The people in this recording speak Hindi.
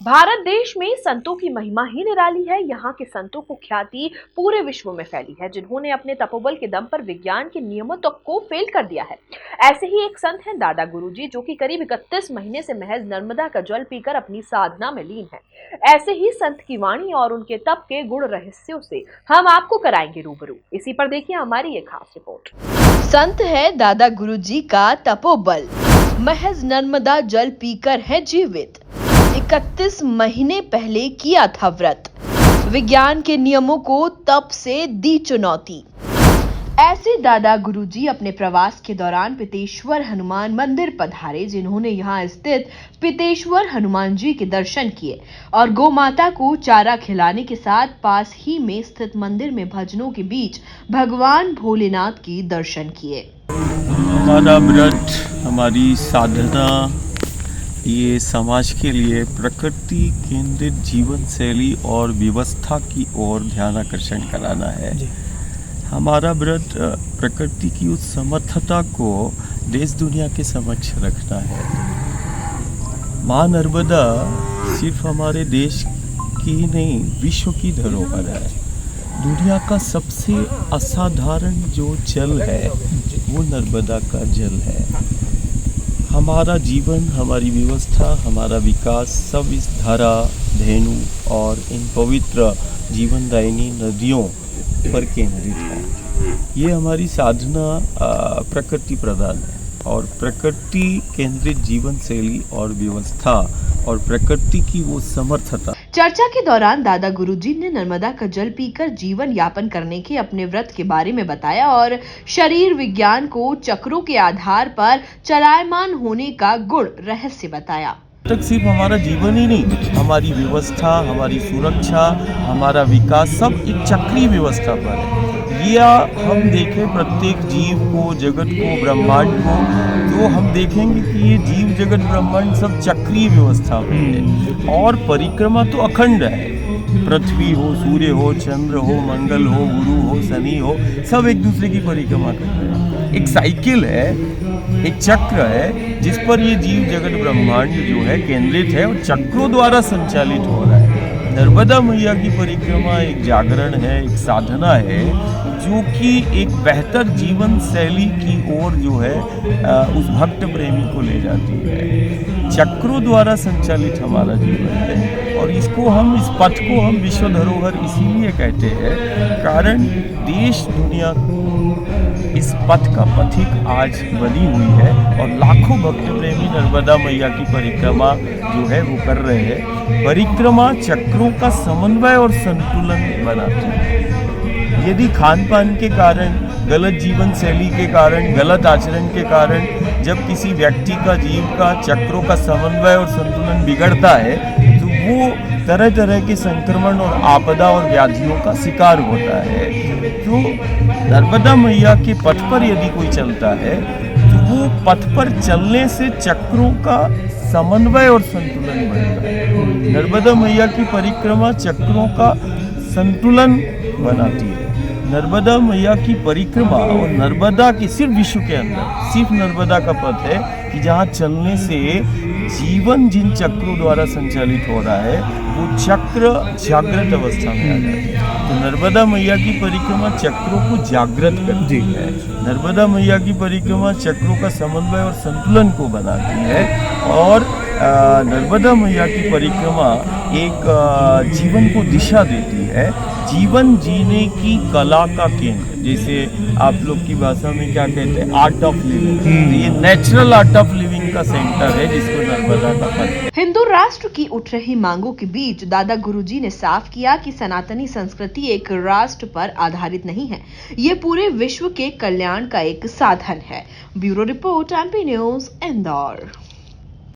भारत देश में संतों की महिमा ही निराली है। यहाँ के संतों को ख्याति पूरे विश्व में फैली है, जिन्होंने अपने तपोबल के दम पर विज्ञान के नियमों तक को फेल कर दिया है। ऐसे ही एक संत हैं दादा गुरुजी, जो कि करीब 31 महीने से महज नर्मदा का जल पीकर अपनी साधना में लीन है। ऐसे ही संत की वाणी और उनके तप के गुण रहस्यों से हम आपको कराएंगे रूबरू। इसी पर देखिए हमारी ये खास रिपोर्ट। संत है दादा गुरुजी का तपोबल, महज नर्मदा जल पीकर है जीवित। 31 महीने पहले किया था व्रत, विज्ञान के नियमों को तप से दी चुनौती। ऐसे दादा गुरुजी अपने प्रवास के दौरान पितेश्वर हनुमान मंदिर पधारे, जिन्होंने यहां स्थित पितेश्वर हनुमान जी के दर्शन किए और गौ माता को चारा खिलाने के साथ पास ही में स्थित मंदिर में भजनों के बीच भगवान भोलेनाथ के दर्शन किए। हमारा व्रत, हमारी साधना ये समाज के लिए प्रकृति केंद्रित जीवन शैली और व्यवस्था की ओर ध्यान आकर्षण कराना है। हमारा व्रत प्रकृति की उस समर्थता को देश दुनिया के समक्ष रखना है। माँ नर्मदा सिर्फ हमारे देश की ही नहीं, विश्व की धरोहर है। दुनिया का सबसे असाधारण जो जल है वो नर्मदा का जल है। हमारा जीवन, हमारी व्यवस्था, हमारा विकास सब इस धारा, धेनु और इन पवित्र जीवनदायिनी नदियों पर केंद्रित है। ये हमारी साधना प्रकृति प्रधान है और प्रकृति केंद्रित जीवन शैली और व्यवस्था और प्रकृति की वो समर्थता। चर्चा के दौरान दादा गुरुजी ने नर्मदा का जल पीकर जीवन यापन करने के अपने व्रत के बारे में बताया और शरीर विज्ञान को चक्रों के आधार पर चलायमान होने का गुण रहस्य बताया। तक सिर्फ हमारा जीवन ही नहीं, हमारी व्यवस्था, हमारी सुरक्षा, हमारा विकास सब एक चक्रीय व्यवस्था पर है। या हम देखें प्रत्येक जीव को, जगत को, ब्रह्मांड को, तो हम देखेंगे कि ये जीव जगत ब्रह्मांड सब चक्रीय व्यवस्था में है और परिक्रमा तो अखंड है। पृथ्वी हो, सूर्य हो, चंद्र हो, मंगल हो, गुरु हो, शनि हो, सब एक दूसरे की परिक्रमा कर रहे हैं। एक साइकिल है, एक चक्र है जिस पर ये जीव जगत ब्रह्मांड जो है केंद्रित है और चक्रों द्वारा संचालित हो रहा है। नर्मदा मैया की परिक्रमा एक जागरण है, एक साधना है जो कि एक बेहतर जीवन शैली की ओर जो है उस भक्त प्रेमी को ले जाती है। चक्रों द्वारा संचालित हमारा जीवन है और इसको हम, इस पथ को हम विश्व धरोहर इसीलिए कहते हैं कारण देश दुनिया इस पथ का पथिक आज बनी हुई है और लाखों भक्त प्रेमी नर्मदा मैया की परिक्रमा जो है वो कर रहे हैं। परिक्रमा चक्रों का समन्वय और संतुलन बनाती है। यदि खान पान के कारण, गलत जीवन शैली के कारण, गलत आचरण के कारण जब किसी व्यक्ति का, जीव का चक्रों का समन्वय और संतुलन बिगड़ता है तो वो तरह तरह के संक्रमण और आपदा और व्याधियों का शिकार होता है। तो नर्मदा मैया के पथ पर यदि कोई चलता है तो वो पथ पर चलने से चक्रों का समन्वय और संतुलन बनता है। नर्मदा मैया की परिक्रमा चक्रों का संतुलन बनाती है। नर्मदा मैया की परिक्रमा और नर्मदा की सिर्फ विश्व के अंदर सिर्फ नर्मदा का पथ है कि जहाँ चलने से जीवन जिन चक्रों द्वारा संचालित हो रहा है वो चक्र जागृत अवस्था में आ जाते हैं। तो नर्मदा मैया की परिक्रमा चक्रों को जागृत करती है। नर्मदा मैया की परिक्रमा चक्रों का समन्वय और संतुलन को बनाती है और नर्मदा मैया की परिक्रमा एक जीवन को दिशा देती है, जीवन जीने की कला का केंद्र, जैसे आप लोग की भाषा में क्या कहते हैं, आर्ट ऑफ लिविंग। ये नेचुरल आर्ट ऑफ लिविंग का सेंटर है जिसको नर्मदा का पथ। हिंदू राष्ट्र की उठ रही मांगों के बीच दादा गुरुजी ने साफ किया कि सनातनी संस्कृति एक राष्ट्र पर आधारित नहीं है, ये पूरे विश्व के कल्याण का एक साधन है। Bureau report, MP news, Indore.